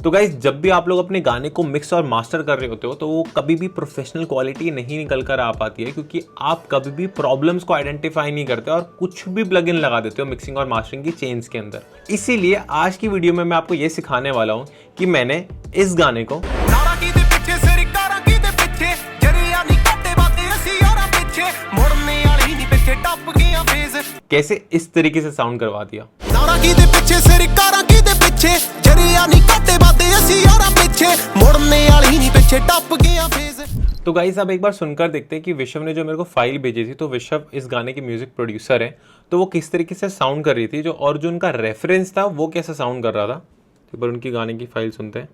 तो गाइज जब भी आप लोग अपने गाने को मिक्स और मास्टर कर रहे होते हो तो वो कभी भी प्रोफेशनल क्वालिटी नहीं निकल कर आ पाती है, क्योंकि आप कभी भी प्रॉब्लम्स को आइडेंटिफाई नहीं करते और कुछ भी प्लगइन लगा देते हो मिक्सिंग और मास्टरिंग की चेन्स के अंदर। इसीलिए आज की वीडियो में मैं आपको ये सिखाने वाला हूँ कि मैंने इस गाने को कैसे इस तरीके से साउंड करवा दिया। तो गाइस आप एक बार सुनकर देखते हैं कि विश्व ने जो मेरे को फाइल भेजी थी, तो विश्व इस गाने की म्यूजिक प्रोड्यूसर है, तो वो किस तरीके से साउंड कर रही थी जो और जो उनका रेफरेंस था वो कैसे साउंड कर रहा था। तो एक बार उनकी गाने की फाइल सुनते हैं।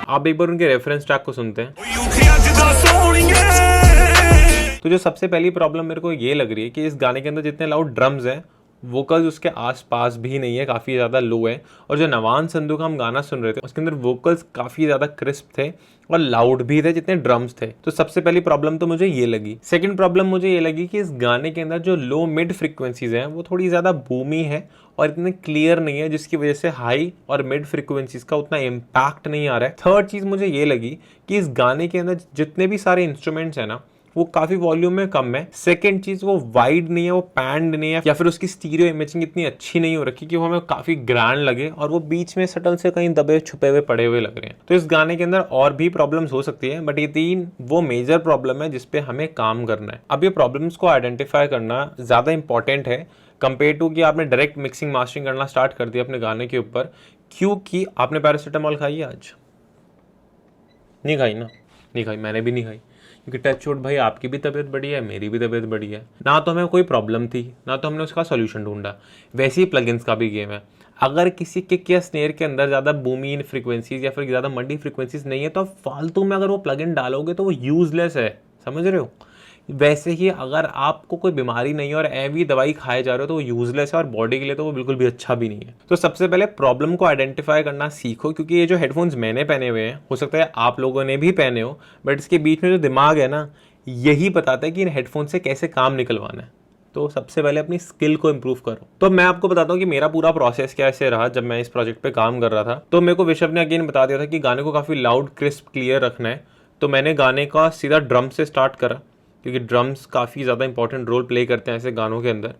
आप एक बार उनके रेफरेंस ट्रैक को सुनते हैं। तो जो सबसे पहली प्रॉब्लम मेरे को ये लग रही है कि इस गाने के अंदर जितने लाउड ड्रम्स हैं, वोकल्स उसके आसपास भी नहीं है, काफ़ी ज़्यादा लो है। और जो नवान संधू का हम गाना सुन रहे थे उसके अंदर वोकल्स काफ़ी ज़्यादा क्रिस्प थे और लाउड भी थे जितने ड्रम्स थे। तो सबसे पहली प्रॉब्लम तो मुझे ये लगी। सेकंड प्रॉब्लम मुझे ये लगी कि इस गाने के अंदर जो लो मिड फ्रिक्वेंसीज हैं वो थोड़ी ज़्यादा बूमी है और इतने क्लियर नहीं है, जिसकी वजह से हाई और मिड फ्रिक्वेंसीज का उतना इम्पैक्ट नहीं आ रहा है। थर्ड चीज़ मुझे ये लगी कि इस गाने के अंदर जितने भी सारे इंस्ट्रूमेंट्स हैं ना वो काफी वॉल्यूम में कम है। सेकंड चीज वो वाइड नहीं है, वो पैंड नहीं है, या फिर उसकी स्टीरियो इमेजिंग इतनी अच्छी नहीं हो रखी कि वो हमें काफी ग्रैंड लगे, और वो बीच में सटल से कहीं दबे छुपे हुए पड़े हुए लग रहे हैं। तो इस गाने के अंदर और भी प्रॉब्लम्स हो सकती है, बट ये तीन वो मेजर प्रॉब्लम है जिसपे हमें काम करना है। अब ये प्रॉब्लम्स को आइडेंटिफाई करना ज्यादा इंपॉर्टेंट है कंपेयर टू कि आपने डायरेक्ट मिक्सिंग मास्टरिंग करना स्टार्ट कर दिया अपने गाने के ऊपर। क्योंकि आपने पैरासिटामॉल खाई है आज? नहीं खाई ना? नहीं खाई, मैंने भी नहीं खाई, क्योंकि टच वुड भाई आपकी भी तबीयत बढ़ी है, मेरी भी तबीयत बढ़ी है। ना तो हमें कोई प्रॉब्लम थी, ना तो हमने उसका सॉल्यूशन ढूंढा। वैसे ही प्लगइन्स का भी गेम है। अगर किसी किक या स्नेयर के अंदर ज़्यादा बूमी फ्रीक्वेंसीज या फिर ज़्यादा मडी फ्रीक्वेंसीज नहीं है तो आप फालतू में अगर वो प्लगइन डालोगे तो वो यूजलेस है, समझ रहे हो? वैसे ही अगर आपको कोई बीमारी नहीं है और एवी दवाई खाए जा रहे हो तो वो यूजलेस है, और बॉडी के लिए तो वो बिल्कुल भी अच्छा भी नहीं है। तो सबसे पहले प्रॉब्लम को आइडेंटिफाई करना सीखो, क्योंकि ये जो हेडफोन्स मैंने पहने हुए हैं, हो सकता है आप लोगों ने भी पहने हो, बट इसके बीच में जो दिमाग है ना, यही बताता है कि इन हेडफोन से कैसे काम निकलवाना है। तो सबसे पहले अपनी स्किल को इम्प्रूव करो। तो मैं आपको बताता हूँ कि मेरा पूरा प्रोसेस कैसे रहा जब मैं इस प्रोजेक्ट पे काम कर रहा था। तो मेरे को विश्व ने अगेन बता दिया था कि गाने को काफ़ी लाउड क्रिस्प क्लियर रखना है। तो मैंने गाने का सीधा ड्रम से स्टार्ट करा, क्योंकि ड्रम्स काफ़ी ज़्यादा इंपॉर्टेंट रोल प्ले करते हैं ऐसे गानों के अंदर।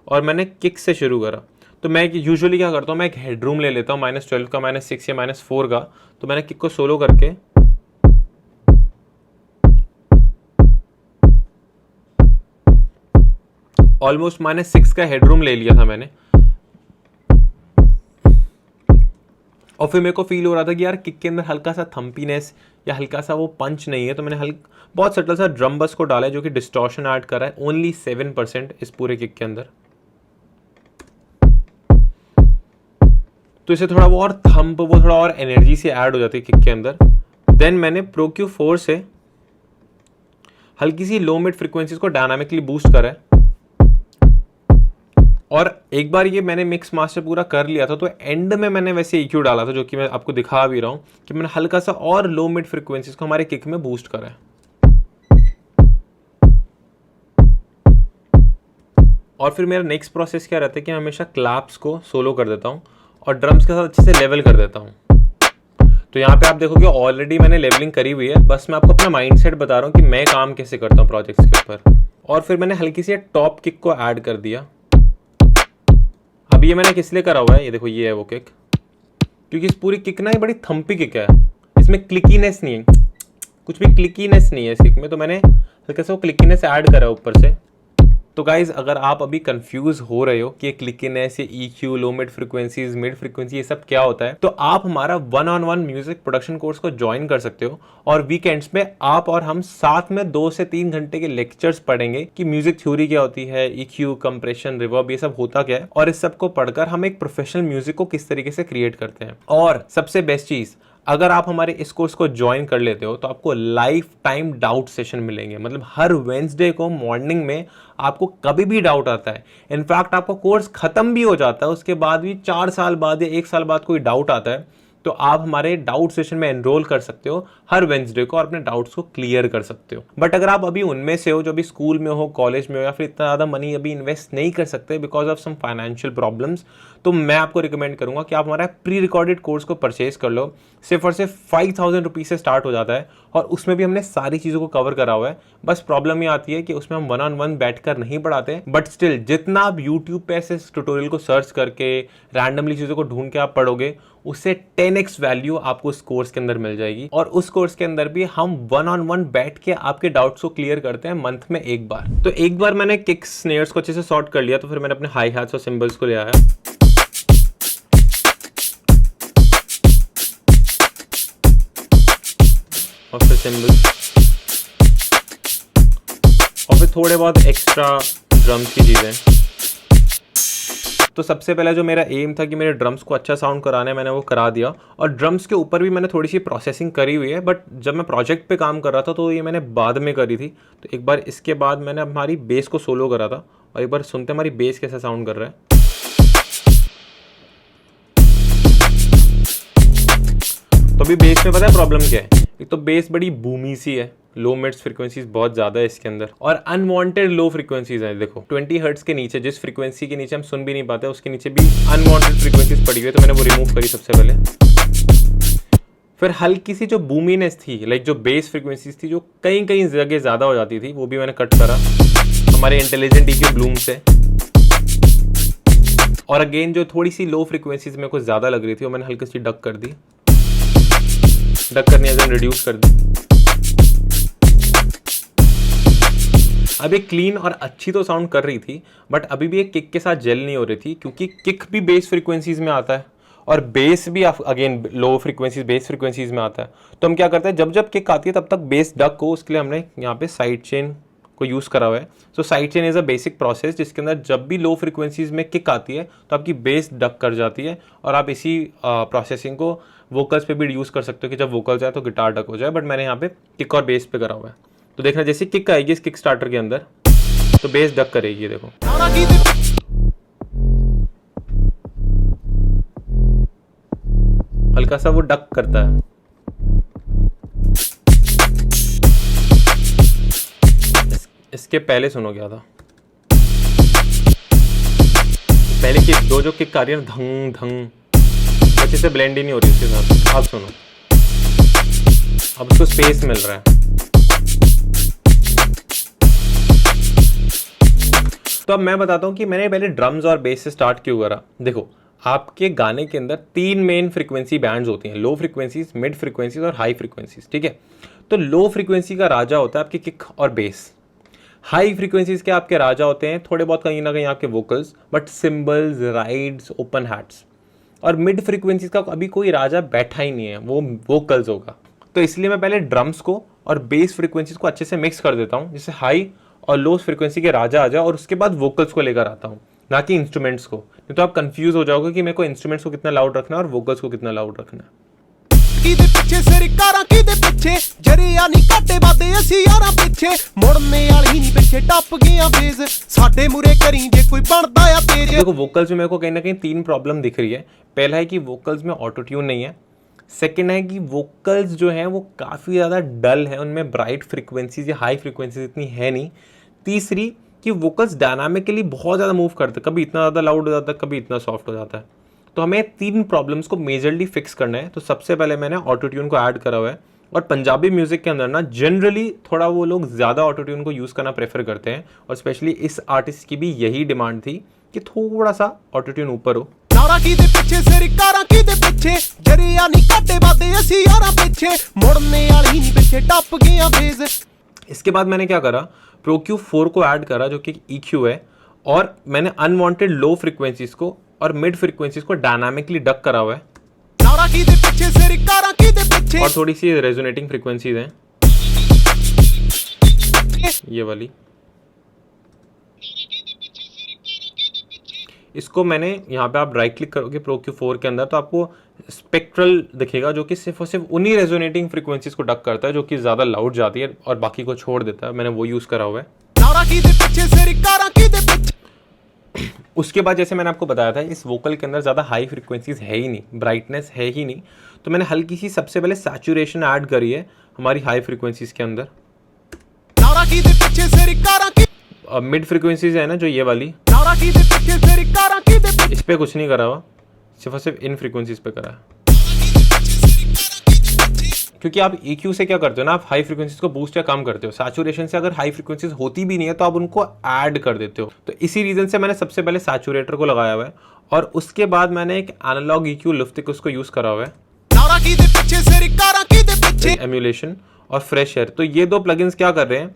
और मैंने किक से शुरू करा। तो मैं यूजुअली क्या करता हूँ, मैं एक हेडरूम ले लेता हूँ -12 का, -6 या -4 का। तो मैंने किक को सोलो करके ऑलमोस्ट -6 का हेडरूम ले लिया था मैंने। और फिर मेरे को फील हो रहा था कि यार किक के अंदर हल्का सा थम्पीनेस या हल्का सा वो पंच नहीं है, तो मैंने बहुत सटल सा ड्रम बस को डाला है जो कि डिस्टॉर्शन ऐड कर रहा है ओनली 7% इस पूरे किक के अंदर। तो इसे थोड़ा वो और थम्प, वो थोड़ा और एनर्जी से ऐड हो जाती है किक के अंदर। देन मैंने प्रो Q4 से हल्की सी लो मिड फ्रिक्वेंसीज को डायनामिकली बूस्ट करा है। और एक बार ये मैंने मिक्स मास्टर पूरा कर लिया था, तो एंड में मैंने वैसे EQ डाला था, जो कि मैं आपको दिखा भी रहा हूँ कि मैंने हल्का सा और लो मिड फ्रिक्वेंसीज को हमारे किक में बूस्ट करा है। और फिर मेरा नेक्स्ट प्रोसेस क्या रहता है कि मैं हमेशा क्लैप्स को सोलो कर देता हूँ और ड्रम्स के साथ अच्छे से लेवल कर देता हूँ। तो यहाँ पे आप देखोगे ऑलरेडी मैंने लेवलिंग करी हुई है, बस मैं आपको अपना माइंडसेट बता रहा हूँ कि मैं काम कैसे करता हूँ प्रोजेक्ट्स के ऊपर। और फिर मैंने हल्की सी टॉप किक को ऐड कर दिया। अब ये मैंने किस लिए करा हुआ है, ये देखो, ये है वो किक, क्योंकि इस पूरी किक ना ये बड़ी थम्पी किक है, इसमें क्लिकीनेस नहीं है, कुछ भी क्लिकीनेस नहीं है इस किक में। तो मैंने हल्का सा वो क्लिकीनेस ऐड करा ऊपर से। तो गाइज अगर आप अभी कंफ्यूज हो रहे हो कि क्लिकीनेस, ये EQ, लो मिड फ्रीक्वेंसीज, मिड फ्रीक्वेंसी, ये सब क्या होता है, तो आप हमारा 1-on-1 म्यूजिक प्रोडक्शन कोर्स को ज्वाइन कर सकते हो। और वीकेंड्स में आप और हम साथ में 2 से 3 घंटे के लेक्चर्स पढ़ेंगे कि म्यूजिक थ्योरी क्या होती है, EQ, कंप्रेशन, रिवर्ब, ये सब होता क्या है, और इस सब को पढ़कर हम एक प्रोफेशनल म्यूजिक को किस तरीके से क्रिएट करते हैं। और सबसे बेस्ट चीज, अगर आप हमारे इस कोर्स को ज्वाइन कर लेते हो तो आपको लाइफ टाइम डाउट सेशन मिलेंगे। मतलब हर वेंसडे को मॉर्निंग में आपको कभी भी डाउट आता है, इनफैक्ट आपका कोर्स खत्म भी हो जाता है, उसके बाद भी 4 साल बाद या 1 साल बाद कोई डाउट आता है, तो आप हमारे डाउट सेशन में एनरोल कर सकते हो हर वेंसडे को और अपने डाउट्स को क्लियर कर सकते हो। बट अगर आप अभी उनमें से हो जो अभी स्कूल में हो, कॉलेज में हो, या फिर इतना ज़्यादा मनी अभी इन्वेस्ट नहीं कर सकते because of some financial problems, तो मैं आपको रिकमेंड करूंगा कि आप हमारा प्री रिकॉर्डेड कोर्स को परचेज कर लो। सिर्फ और सिर्फ 5,000 रुपीज़ से स्टार्ट हो जाता है और उसमें भी हमने सारी चीज़ों को कवर करा हुआ है। बस प्रॉब्लम ये आती है कि उसमें हम 1-on-1 बैठकर नहीं पढ़ाते, बट स्टिल जितना आप यूट्यूब पे ऐसे ट्यूटोरियल को सर्च करके रैंडमली चीज़ों को ढूंढ के आप पढ़ोगे, उससे 10x वैल्यू आपको उस कोर्स के अंदर मिल जाएगी। और उस कोर्स के अंदर भी हम 1-on-1 बैठ के आपके डाउट्स को क्लियर करते हैं मंथ में एक बार। तो एक बार मैंने किक्स स्नेयर्स को अच्छे से सॉर्ट कर लिया, तो फिर मैंने अपने हाई हैट्स और सिंबल्स को ले आया और फिर सिंबल्स और फिर थोड़े बहुत एक्स्ट्रा ड्रम्स की चीज़ें। तो सबसे पहले जो मेरा एम था कि मेरे ड्रम्स को अच्छा साउंड कराना है, मैंने वो करा दिया। और ड्रम्स के ऊपर भी मैंने थोड़ी सी प्रोसेसिंग करी हुई है, बट जब मैं प्रोजेक्ट पे काम कर रहा था तो ये मैंने बाद में करी थी। तो एक बार इसके बाद मैंने हमारी बेस को सोलो करा था और एक बार सुनते हमारी बेस कैसा साउंड कर रहा है। तो अभी बेस में पता है प्रॉब्लम क्या है? एक तो बेस बड़ी बूमी सी है, लो मिड्स फ्रीक्वेंसीज बहुत ज़्यादा है इसके अंदर, और अनवांटेड लो फ्रीक्वेंसीज हैं। देखो 20 हर्ट्ज के नीचे, जिस फ्रीक्वेंसी के नीचे हम सुन भी नहीं पाते, उसके नीचे भी अनवांटेड फ्रीक्वेंसीज पड़ी हुई है, तो मैंने वो रिमूव करी सबसे पहले। फिर हल्की सी जो बूमीनेस थी, लाइक जो बेस फ्रीक्वेंसीज थी जो कहीं कहीं जगह ज़्यादा हो जाती थी, वो भी मैंने कट करा हमारे इंटेलिजेंट EQ ब्लूम से। और अगेन जो थोड़ी सी लो फ्रीक्वेंसीज में कुछ ज़्यादा लग रही थी, वो मैंने हल्की सी डक कर दी, डक करनी है, रिड्यूस कर दी। अब एक क्लीन और अच्छी तो साउंड कर रही थी, बट अभी भी एक किक के साथ जेल नहीं हो रही थी, क्योंकि किक भी बेस फ्रीक्वेंसीज में आता है और बेस भी अगेन लो फ्रीक्वेंसीज बेस फ्रीक्वेंसीज में आता है। तो हम क्या करते हैं, जब जब किक आती है तब तक बेस डक हो, उसके लिए हमने यहाँ पे साइड चेन को यूज़ करा हुआ है। So side chain is a basic process जिसके अंदर जब भी लो फ्रीक्वेंसीज में किक आती है तो आपकी बेस डक कर जाती है, और आप इसी प्रोसेसिंग को वोकल्स पे भी यूज़ कर सकते हो कि जब वोकल्स आए तो गिटार डक हो जाए। बट मैंने यहाँ पे किक और बेस पे करा हुआ है। तो देखना जैसे किक आएगी इस किक स्टार्टर के अंदर तो बेस डक करेगी, देखो हल्का सा वो डक करता है। इसके पहले सुनो क्या था, पहले किक दो जो किक आ रही है ना, धंग धंग, अच्छे से ब्लेंड ही नहीं हो रही उसके साथ। अब सुनो, अब उसको स्पेस मिल रहा है। तो अब मैं बताता हूँ कि मैंने पहले ड्रम्स और बेस से स्टार्ट क्यों करा। देखो आपके गाने के अंदर 3 मेन फ्रीक्वेंसी बैंड्स होती हैं, लो फ्रीक्वेंसीज, मिड फ्रीक्वेंसीज और हाई फ्रीक्वेंसीज, ठीक है। तो लो फ्रीक्वेंसी का राजा होता है आपकी किक और बेस, हाई फ्रीक्वेंसीज के आपके राजा होते हैं थोड़े बहुत कहीं ना कहीं आपके vocals, but symbols, rides, open hats. और मिड फ्रीक्वेंसीज का अभी कोई राजा बैठा ही नहीं है, वो वोकल्स होगा। तो इसलिए मैं पहले ड्रम्स को और बेस फ्रीक्वेंसीज को अच्छे से मिक्स कर देता हूँ, जिससे हाई और लो फ्रीक्वेंसी के राजा आ जाए, और उसके बाद वोकल्स को लेकर आता हूँ, ना कि इंस्ट्रूमेंट्स को। नहीं तो आप कंफ्यूज हो जाओगे कि मेरे को इंस्ट्रूमेंट्स को कितना लाउड रखना है और वोकल्स को कितना लाउड रखना है। किदे पिछे सरकारां किदे पिछे जरिया नहीं काटे बादे ਅਸੀਂ यारा पिछे मुड़ने वाली नहीं पिछे टप गया बेस साडे मुरे करी जे कोई बनदा या तेज। देखो वोकल्स में मेरे को कहीं ना कहीं 3 प्रॉब्लम दिख रही है। पहला है कि वोकल्स में ऑटो ट्यून नहीं है। सेकेंड है कि वोकल्स जो हैं वो काफ़ी ज़्यादा डल है, उनमें ब्राइट फ्रीक्वेंसीज या हाई फ्रीक्वेंसीज इतनी है नहीं। तीसरी कि वोकल्स डायनामिकली बहुत ज़्यादा मूव करते हैं, कभी इतना ज़्यादा लाउड हो जाता है, कभी इतना सॉफ्ट हो जाता है। तो हमें 3 प्रॉब्लम्स को मेजरली फिक्स करना है। तो सबसे पहले मैंने ऑटो ट्यून को ऐड करा हुआ है, और पंजाबी म्यूज़िक के अंदर ना जनरली थोड़ा वो लोग ज़्यादा ऑटो ट्यून को यूज़ करना प्रेफर करते हैं, और स्पेशली इस आर्टिस्ट की भी यही डिमांड थी कि थोड़ा सा ऑटो ट्यून ऊपर हो। नारा किदे पिछे सरकारां किदे पिछे जरिया नहीं काटे बादे ਅਸੀਂ यारा पिछे मुड़ने वाली नहीं पिछे टप गया बेस। इसके बाद मैंने क्या करा, Pro Q4 को ऐड करा जो कि EQ है, और मैंने अनवांटेड लो फ्रीक्वेंसीज को और मिड फ्रीक्वेंसीज को डायनामिकली डक करा हुआ है, नारा किदे पिछे सरकारां किदे पिछे, और थोड़ी सी रेजोनेटिंग फ्रीक्वेंसीज हैं ये वाली। इसको मैंने यहाँ पे आप राइट क्लिक करोगे Pro Q4 के अंदर तो आपको स्पेक्ट्रल दिखेगा जो कि सिर्फ और सिर्फ उन्हीं रेजोनेटिंग फ्रीक्वेंसीज को डक करता है जो कि ज़्यादा लाउड जाती है और बाकी को छोड़ देता है। मैंने वो यूज़ करा हुआ है। नारा किदे पिछे सरकारां किदे पिछे। उसके बाद जैसे मैंने आपको बताया था इस वोकल के अंदर ज़्यादा हाई फ्रिक्वेंसीज है ही नहीं, ब्राइटनेस है ही नहीं, तो मैंने हल्की सी सबसे पहले सैचुरेशन ऐड करी है हमारी हाई फ्रिक्वेंसीज के अंदर। नारा की दे पीछे से कारा की, मिड फ्रिक्वेंसीज है ना जो ये वाली, नारा की दे पीछे से कारा की दे पीछे, इस पर कुछ नहीं करा हुआ, सिर्फ और सिर्फ इन फ्रिक्वेंसीज पे करा है। क्योंकि आप EQ से क्या करते हो ना, आप हाई फ्रिक्वेंसीज को बूस्ट या कम करते हो, सैचुरेशन से अगर हाई फ्रिक्वेंसीज होती भी नहीं है तो आप उनको ऐड कर देते हो। तो इसी रीजन से मैंने सबसे पहले सैचुरेटर को लगाया हुआ है और उसके बाद मैंने एक एनालॉग EQ लिफ्टिक उसको यूज करा हुआ है, नारा की दे पीछे से कारा की दे पीछे, एम्यूलेशन और फ्रेश एयर। तो ये दो प्लगइन्स क्या कर रहे हैं,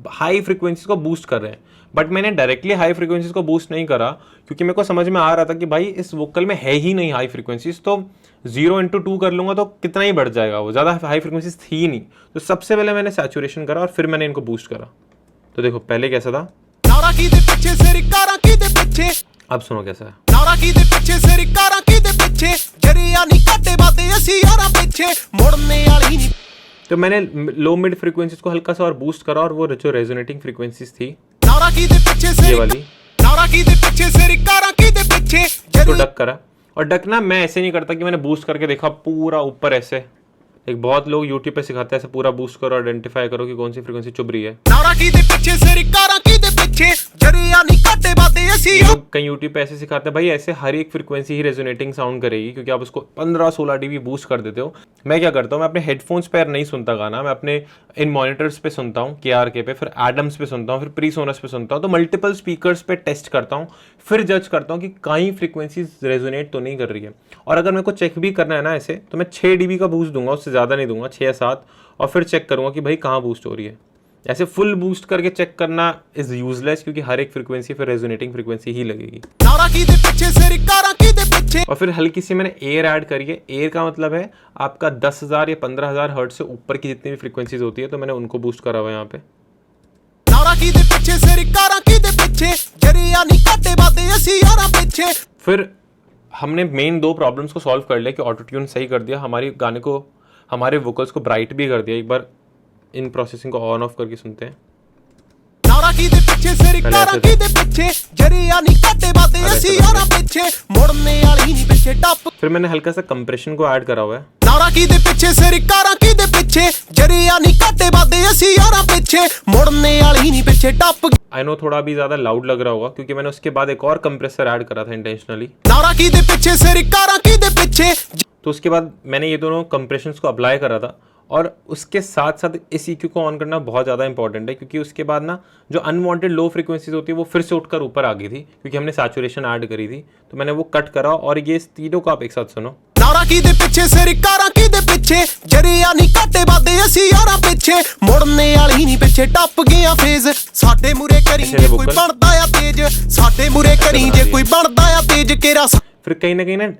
हाई फ्रिक्वेंसीज को बूस्ट कर रहे हैं। बट मैंने डायरेक्टली हाई फ्रिक्वेंसीज को बूस्ट नहीं करा क्योंकि मेरे को समझ में आ रहा था कि भाई इस वोकल में है ही नहीं हाई फ्रिक्वेंसीज, तो 0 × 2 कर लूंगा तो कितना ही बढ़ जाएगा, वो ज़्यादा हाई फ्रिक्वेंसीज थी ही नहीं। तो सबसे पहले मैंने सैचुरेशन करा और फिर मैंने इनको बूस्ट करा। तो देखो पहले कैसा था, नारा की दे पीछे से कारा की दे पीछे, अब सुनो कैसा है। नारा की दे पीछे से कारा की दे पीछे, जरिया नहीं काटे बातें ऐसी यारा पीछे, मुड़ने वाली नहीं। तो मैंने लो मिड फ्रिक्वेंसीज को हल्का सा और बूस्ट करा और वो जो रेजोनेटिंग फ्रिक्वेंसीज थी नारा की दे पीछे से ये वाली, नारा की दे पीछे से कारा की दे पीछे, तो डक करा। और डकना मैं ऐसे नहीं करता कि मैंने बूस्ट करके देखा पूरा ऊपर ऐसे, एक बहुत लोग यूट्यूब पे सिखाते हैं ऐसे पूरा बूस्ट करो, आइडेंटिफाई करो कि कौन सी फ्रीक्वेंसी चुभ रही है। नारा की दे पीछे से कारा की दे पीछे, जरिया नहीं काटे बातें ऐसी। लोग कई यूट्यूब पे ऐसे सिखाते हैं भाई ऐसे हर एक फ्रीक्वेंसी ही रेजोनेटिंग साउंड करेगी क्योंकि आप उसको 15-16 dB बूस्ट कर देते हो। मैं क्या करता हूँ, मैं अपने हेडफोन्स पर नहीं सुनता गाना, मैं अपने इन मॉनिटर्स पे सुनता हूँ, KRK पे, फिर एडम्स पे सुनता हूँ, फिर प्रीसोनस पे सुनता हूँ। तो मल्टीपल स्पीकर्स पे टेस्ट करता हूँ, फिर जज करता हूँ कि कहीं फ्रीक्वेंसीज रेजोनेट तो नहीं कर रही है। और अगर मेरे को चेक भी करना है ना ऐसे, तो मैं 6 dB का बूस्ट दूंगा, उससे ज़्यादा नहीं दूंगा, 6 या 7, और फिर चेक करूंगा कि भाई कहाँ बूस्ट हो रही है। ऐसे फुल बूस्ट करके चेक करना इज यूजलेस क्योंकि हर एक फ्रीक्वेंसी फिर रेजोनेटिंग फ्रीक्वेंसी ही लगेगी। नारा की दे पीछे से कारा की दे पीछे, और फिर हल्की सी मैंने एयर ऐड करी है। एयर का मतलब है आपका 10,000 या 15,000 हर्ट्ज से ऊपर की जितनी भी फ्रीक्वेंसीज होती है, तो मैंने उनको बूस्ट करा हुआ है यहाँ पे। नारा की दे पीछे से कारा की दे पीछे, जरिया नहीं काटे बातें ऐसी यारा पीछे। फिर हमने मेन 2 प्रॉब्लम्स को सॉल्व कर लिया कि ऑटो ट्यून सही कर दिया, हमारी गाने को, हमारे वोकल्स को ब्राइट भी कर दिया। एक बार इन प्रोसेसिंग को ऑन ऑफ करके सुनते हैं। नारा की दे पीछे से कारा की दे पीछे, जरिया नहीं काटे बातें ऐसी यारा पीछे, मुड़ने वाली नहीं पीछे टप। फिर मैंने हल्का सा कंप्रेशन को ऐड करा हुआ है। नारा की दे पीछे से कारा की दे पीछे, जरिया नहीं काटे बातें ऐसी यारा पीछे, मुड़ने वाली नहीं पीछे टप। आई नो थोड़ा भी ज्यादा लाउड लग रहा होगा क्योंकि मैंने उसके बाद एक और कंप्रेसर ऐड करा था इंटेंशनली। नारा की दे पीछे से कारा की दे पीछे, तो उसके बाद मैंने ये दोनों कंप्रेशंस को अप्लाई करा था। और उसके साथ साथ इस EQ को ऑन करना बहुत ज़्यादा इंपॉर्टेंट है क्योंकि उसके बाद ना जो अनवांटेड लो फ्रीक्वेंसीज होती है वो फिर से उठकर ऊपर आ गई थी क्योंकि हमने सैचुरेशन ऐड करी थी। तो मैंने वो कट करा और ये तीनों को आप एक साथ सुनो। नारा की दे पीछे से कारा की दे पीछे, जरिया नहीं काटे बातें ऐसी यारा पीछे, मुड़ने वाली नहीं पीछे टप गया फेज, साडे मुरे करी जे कोई बनदा या तेज, साडे मुरे करी जे कोई बनदा या तेज केरा। फिर कहीं ना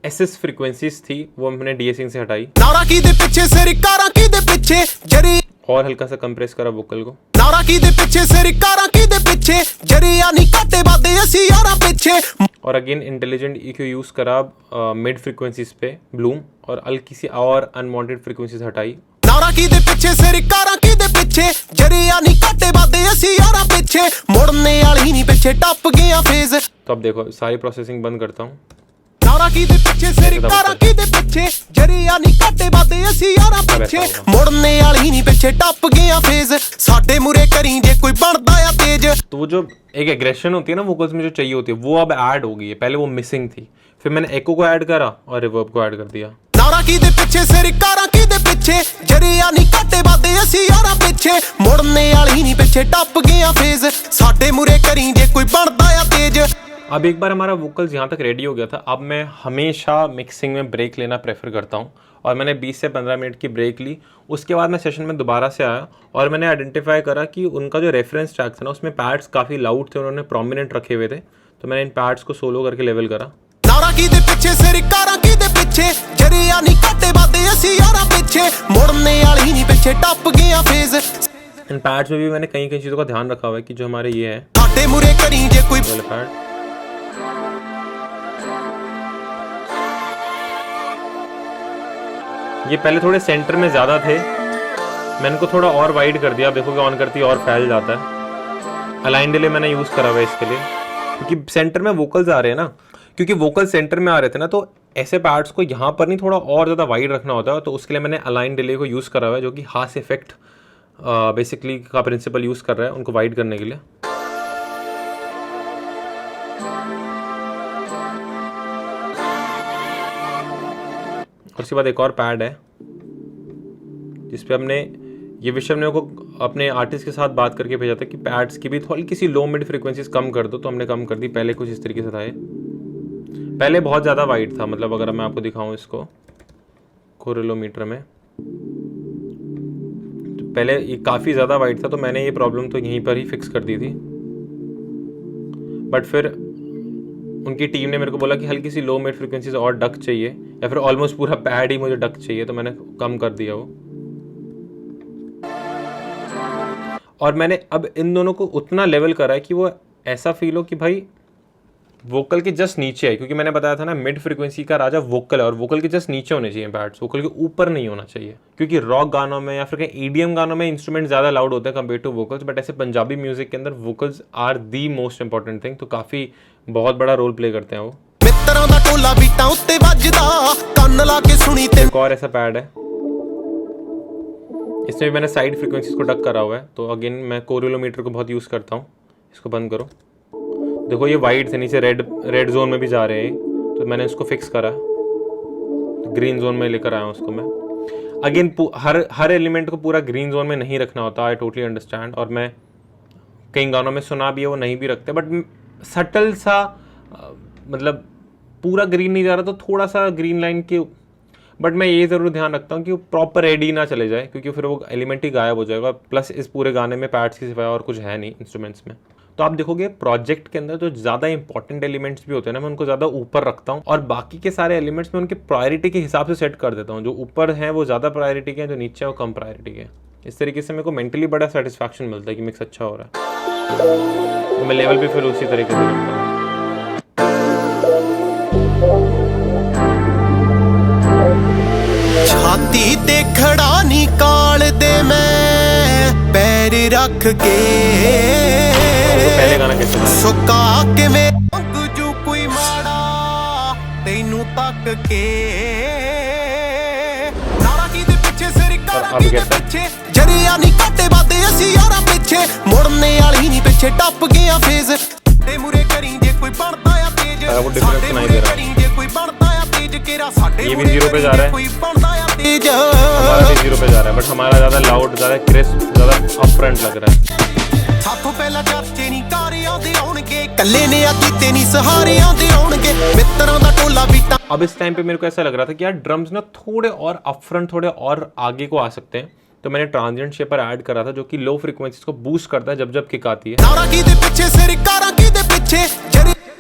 SS फ्रीक्वेंसीज थी वो हमने डीएसिंग से हटाई। नारा की दे पीछे से कारा की दे पीछे, जरी और हल्का सा कंप्रेस करा वोकल को। नारा की दे पीछे से कारा की दे पीछे, जरिया नहीं काटे बातें ऐसी यारा पीछे। और अगेन इंटेलिजेंट EQ यूज करा मिड फ्रीक्वेंसीज पे ब्लूम, और हल्की सी और अनवांटेड फ्रीक्वेंसीज हटाई। नारा की दे पीछे से कारा की दे पीछे, जरिया नहीं काटे बातें ऐसी यारा पीछे, मुड़ने वाली नहीं पीछे टप गया फेज। तो अब देखो सारी प्रोसेसिंग बंद करता हूँ। नारा की दे पीछे से कारा की दे पीछे, जरिया नहीं काटे बातें ऐसी यारा पीछे, मुड़ने वाली नहीं पीछे टप गया फेज, साडे मुरे करी जे कोई बनदा या तेज। तो वो जो एक एग्रेशन होती है ना वोकल्स में जो चाहिए होती है वो अब ऐड हो गई है, पहले वो मिसिंग थी। फिर मैंने एको को ऐड करा और रिवर्ब को ऐड कर दिया। नारा की दे पीछे से कारा की दे पीछे, जरिया नहीं काटे बातें ऐसी यारा पीछे, मुड़ने वाली नहीं पीछे टप गया फेज, साडे मुरे करी जे कोई बनदा या तेज। अब एक बार हमारा वोकल्स यहाँ तक रेडी हो गया था। अब मैं हमेशा मिक्सिंग में ब्रेक लेना प्रेफर करता हूँ और मैंने 20 से 15 मिनट की ब्रेक ली। उसके बाद मैं सेशन में दोबारा से आया और मैंने आइडेंटिफाई करा कि उनका जो रेफरेंस ट्रैक था ना उसमें पैड्स काफ़ी लाउड थे, उन्होंने प्रोमिनेंट रखे हुए थे, तो मैंने इन पैड्स को सोलो करके लेवल करा। नारा की दे पीछे से कारा की दे पीछे, जरिया नहीं काटे बातें ऐसी यारा पीछे, मुड़ने वाली नहीं पीछे टप गया फेज। इन पैड्स में भी मैंने कई चीज़ों का ध्यान रखा हुआ है कि जो हमारे ये है साडे मुरे करी जे कोई पैड, ये पहले थोड़े सेंटर में ज़्यादा थे, मैंने इनको थोड़ा और वाइड कर दिया। आप देखोगे ऑन करती और फैल जाता है। अलाइन डिले मैंने यूज़ करा हुआ है इसके लिए। क्योंकि सेंटर में वोकल्स आ रहे हैं ना, क्योंकि वोकल सेंटर में आ रहे थे ना, तो ऐसे पार्ट्स को यहाँ पर नहीं थोड़ा और ज़्यादा वाइड रखना होता है। तो उसके लिए मैंने अलाइन डिले को यूज़ करा हुआ है, जो कि हास इफेक्ट बेसिकली का प्रिंसिपल यूज़ कर रहा है उनको वाइड करने के लिए। और उसके बाद एक और पैड है जिस पे हमने ये विषय ने को अपने आर्टिस्ट के साथ बात करके भेजा था कि पैड्स की भी थोड़ी किसी लो मिड फ्रीक्वेंसीज कम कर दो, तो हमने कम कर दी। पहले कुछ इस तरीके से था ये, पहले बहुत ज़्यादा वाइड था, मतलब अगर मैं आपको दिखाऊं इसको कोरिलोमीटर में, तो पहले ये काफ़ी ज़्यादा वाइड था, तो मैंने ये प्रॉब्लम तो यहीं पर ही फिक्स कर दी थी। बट फिर उनकी टीम ने मेरे को बोला कि हल्की सी लो मिड फ्रीक्वेंसीज और डक चाहिए, या फिर ऑलमोस्ट पूरा पैड ही मुझे डक चाहिए, तो मैंने कम कर दिया वो। और मैंने अब इन दोनों को उतना लेवल करा है कि वो ऐसा फील हो कि भाई वोकल के जस्ट नीचे है, क्योंकि मैंने बताया था ना मिड फ्रीक्वेंसी का राजा वोकल है, और वोकल के जस्ट नीचे होने चाहिए पैड्स, वोकल के ऊपर नहीं होना चाहिए। क्योंकि रॉक गानों में या फिर कहीं ईडीएम गानों में इंस्ट्रूमेंट ज़्यादा लाउड होते हैं कंपेयर टू वोकल्स, बट ऐसे पंजाबी म्यूजिक के अंदर vocals are the most important thing, तो काफ़ी बहुत बड़ा रोल प्ले करते हैं वो। मित्रों दा टोला बीटां उत्ते वजदा कंन ला के सुनी ते। एक और ऐसा पैड है, इसमें भी मैंने साइड फ्रीक्वेंसीज को डक करा हुआ है। तो अगेन मैं कोरिलोमीटर को बहुत यूज़ करता हूँ। इसको बंद करो, देखो ये वाइड से नीचे रेड जोन में भी जा रहे हैं, तो मैंने इसको फिक्स करा, ग्रीन जोन में लेकर आया हूँ उसको मैं। अगेन हर एलिमेंट को पूरा ग्रीन जोन में नहीं रखना होता, आई टोटली अंडरस्टैंड, और मैं कई गानों में सुना भी है वो नहीं भी रखते, बट सटल सा मतलब पूरा ग्रीन नहीं जा रहा तो थोड़ा सा ग्रीन लाइन के, बट मैं ये ज़रूर ध्यान रखता हूँ कि वो प्रॉपर रेडी ना चले जाए, क्योंकि फिर वो एलिमेंट ही गायब हो जाएगा। प्लस इस पूरे गाने में पैड्स की सिवाय और कुछ है नहीं इंस्ट्रूमेंट्स में। तो आप देखोगे प्रोजेक्ट के अंदर जो ज़्यादा इंपॉर्टेंट एलिमेंट्स भी होते हैं ना, मैं उनको ज़्यादा ऊपर रखता हूँ, और बाकी के सारे एलिमेंट्स में उनके प्रायोरिटी के हिसाब से सेट कर देता हूँ। जो ऊपर हैं वो ज़्यादा प्रायोरिटी के हैं, जो नीचे है वो कम प्रायोरिटी के हैं। इस तरीके से मेरे को मेंटली बड़ा सेटिस्फैक्शन मिलता है कि मिक्स अच्छा हो रहा है, तो मैं लेवल भी फिर उसी तरीके से रखता हूँ। छाती ते खड़ा निकाल दे मैं पैर रख के, पहले गाना कैसे था? सुका के मैं जो कोई माड़ा तैनू तक के, नारा की दे पीछे सिर कारा की दे पीछे, जरिया नहीं काटे बाते असी यारा पीछे, मुड़ने वाली नहीं पीछे टप गया फेज, ते मुरे करी जे कोई बनता या तेज, वो डिफरेंस सुनाई दे रहा है। जे कोई बनता या तेज केरा साडे ये भी 0 पे जा रहा है, कोई बनता या तेज, हमारा भी 0 पे जा रहा है, बट हमारा ज़्यादा लाउड, ज़्यादा क्रिस्प, ज़्यादा अपफ्रंट लग रहा है। साथों पहला चाचे नहीं कार आउंदे आउणगे, कल्ले ने आ कीते नहीं सहारे आउंदे आउणगे, मित्रों दा टोला बीटा। अब इस टाइम पे मेरे को ऐसा लग रहा था कि यार ड्रम्स ना थोड़े और अपफ्रंट, थोड़े और आगे को आ सकते हैं, तो मैंने ट्रांजिएंट शेपर ऐड करा था, जो कि लो फ्रीक्वेंसीज को बूस्ट करता है जब जब किक आती है। नारा की दे पीछे सिर कारा की दे पीछे,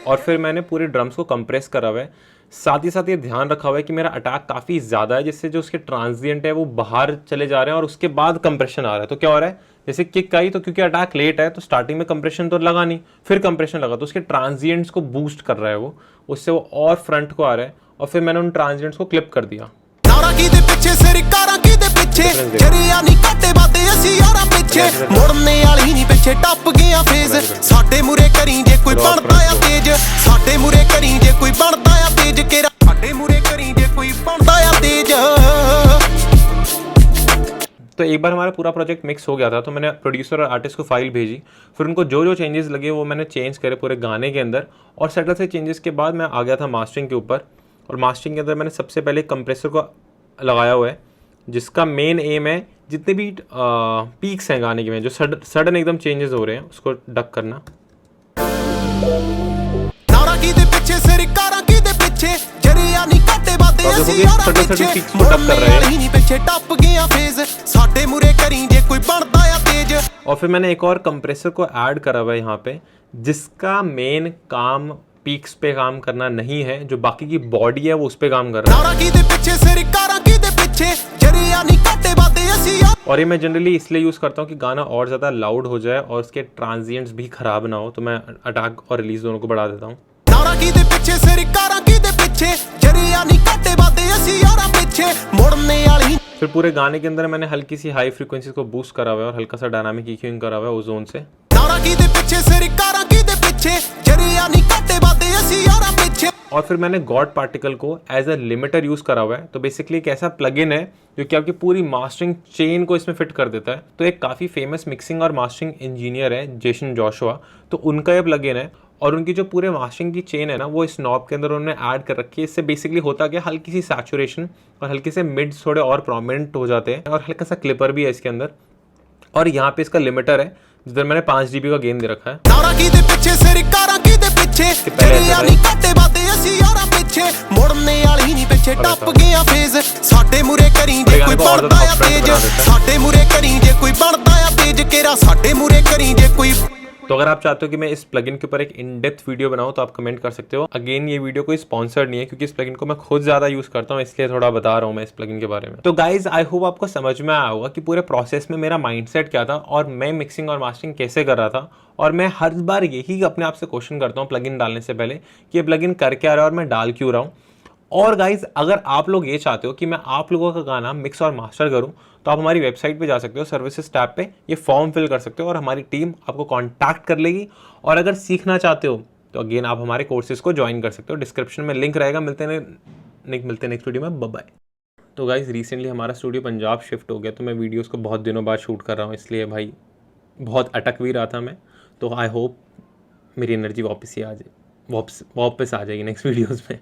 और फिर मैंने पूरे ड्रम्स को कंप्रेस करा हुआ है। साथ ही साथ ये ध्यान रखा हुआ है कि मेरा अटैक काफ़ी ज़्यादा है, जिससे जो उसके ट्रांजिएंट है वो बाहर चले जा रहे हैं और उसके बाद कंप्रेशन आ रहा है। तो क्या हो रहा है, जैसे किक आई तो क्योंकि अटैक लेट है तो स्टार्टिंग में कंप्रेशन तो लगा नहीं, फिर कंप्रेशन लगा तो उसके ट्रांजिएंट्स को बूस्ट कर रहा है वो, उससे वो और फ्रंट को आ रहा है, और फिर मैंने उन ट्रांजिएंट्स को क्लिप कर दिया। नारा की दे पीछे सिर कारा की दे पीछे, जरिया नहीं काटे बाते असी यारा पीछे, मुड़ने वाली नहीं पीछे टप गया फेज, साडे मुरे करी जे कोई बनता या तेज, साडे मुरे करी जे कोई बनता या तेज केरा, साडे मुरे करी जे कोई बनता या तेज। तो एक बार हमारा पूरा प्रोजेक्ट मिक्स हो गया था, तो मैंने प्रोड्यूसर और आर्टिस्ट को फाइल भेजी, फिर उनको जो जो चेंजेस लगे वो मैंने चेंज करे पूरे गाने के अंदर, और सेटल से चेंजेस के बाद मैं आ गया था मास्टरिंग के ऊपर। और मास्टरिंग के अंदर मैंने सबसे पहले कंप्रेसर को लगाया हुआ है, जिसका मेन एम है जितने भी पीक्स हैं गाने के में जो सडन एकदम चेंजेस हो रहे हैं उसको डक करना। नारा की दे पीछे सिर कारा की दे पीछे, जरिया नहीं काटे बाते असी यारा पीछे, मुड़ने पीछे टप गया फेज, साडे मुरे करी जे कोई बनता या तेज। और फिर मैंने एक और कंप्रेसर को ऐड करा हुआ है यहाँ पे, जिसका मेन काम पीक्स पे काम करना नहीं है, जो बाकी की बॉडी है वो उस पे काम कर रहा है। नारा की दे पीछे सिर कारा की दे पीछे, जरिया नहीं काटे बाते असी यारा। और ये मैं जनरली इसलिए यूज़ करता हूँ कि गाना और ज़्यादा लाउड हो जाए और उसके ट्रांजिएंट्स भी ख़राब ना हो, तो मैं अटैक और रिलीज दोनों को बढ़ा देता हूँ। नारा की दे पीछे सिर कारा की दे पीछे, जरिया नहीं काटे बाते असी यारा पीछे, मुड़ने वाली। फिर पूरे गाने के अंदर मैंने हल्की सी हाई फ्रीक्वेंसीज को बूस्ट करा हुआ है और हल्का सा डायनामिक ईक्यूइंग करा हुआ है उस जोन से। नारा की दे पीछे सिर कारा की दे पीछे, जरिया नहीं और फिर मैंने गॉड पार्टिकल को एज अ लिमिटर यूज़ करा हुआ है। तो बेसिकली एक ऐसा प्लगइन है जो कि आपकी पूरी मास्टरिंग चेन को इसमें फिट कर देता है। तो एक काफ़ी फेमस मिक्सिंग और मास्टरिंग इंजीनियर है जेसन जोशुआ, तो उनका ये प्लगइन है और उनकी जो पूरे मास्टरिंग की चेन है ना वो इस नॉब के अंदर उन्होंने ऐड कर रखी है। इससे बेसिकली होता क्या, हल्की सी सैचुरेशन और हल्के से मिड्स थोड़े और प्रोमिनेंट हो जाते हैं और हल्का सा क्लिपर भी है इसके अंदर। और यहाँ पे इसका लिमिटर है जिधर मैंने 5 dB का गेन दे रखा है। ਨਾਰਾ ਕਿਦੇ ਪਿੱਛੇ ਸਿਰ ਕਾਰਾਂ ਕਿਦੇ ਪਿੱਛੇ ਤੇਰੇ ਨਹੀਂ ਘਾਟੇ ਵਾਦੇ ਅਸੀਂ ਯਾਰਾਂ ਪਿੱਛੇ ਮੁੜਨੇ ਵਾਲੀ ਨਹੀਂ ਪਿੱਛੇ ਟੱਪ ਗਿਆ ਫੇਜ਼ ਸਾਡੇ ਮੂਰੇ ਕਰੀ ਜੇ ਕੋਈ ਬਣਦਾ ਆ ਤੇਜ ਸਾਡੇ ਮੂਰੇ ਕਰੀ ਜੇ ਕੋਈ ਬਣਦਾ ਆ ਤੇਜ ਕੇਰਾ ਸਾਡੇ ਮੂਰੇ ਕਰੀ ਜੇ ਕੋਈ। तो अगर आप चाहते हो कि मैं इस प्लगइन के ऊपर एक इन डेप्थ वीडियो बनाऊं तो आप कमेंट कर सकते हो। अगेन ये वीडियो कोई स्पॉन्सर्ड नहीं है क्योंकि इस प्लगइन को मैं खुद ज़्यादा यूज़ करता हूं, इसलिए थोड़ा बता रहा हूं मैं इस प्लगइन के बारे में। तो गाइज आई होप आपको समझ में आया होगा कि पूरे प्रोसेस में मेरा माइंडसेट क्या था और मैं मिक्सिंग और मास्टरिंग कैसे कर रहा था। और मैं हर बार यही अपने आप से क्वेश्चन करता हूँ प्लगइन डालने से पहले कि ये प्लगइन कर क्या रहा है और मैं डाल क्यों रहा हूँ। और गाइज अगर आप लोग ये चाहते हो कि मैं आप लोगों का गाना मिक्स और मास्टर करूं तो आप हमारी वेबसाइट पे जा सकते हो, सर्विसेज टैब पे ये फॉर्म फिल कर सकते हो और हमारी टीम आपको कांटेक्ट कर लेगी। और अगर सीखना चाहते हो तो अगेन आप हमारे कोर्सेज को ज्वाइन कर सकते हो, डिस्क्रिप्शन में लिंक रहेगा। मिलते नेक्स्ट वीडियो में, बाय बाय। तो गाइज रिसेंटली हमारा स्टूडियो पंजाब शिफ्ट हो गया तो मैं वीडियोज़ को बहुत दिनों बाद शूट कर रहा हूँ, इसलिए भाई बहुत अटक भी रहा था मैं। तो आई होप मेरी एनर्जी वापस आ जाएगी नेक्स्ट वीडियोज़ में।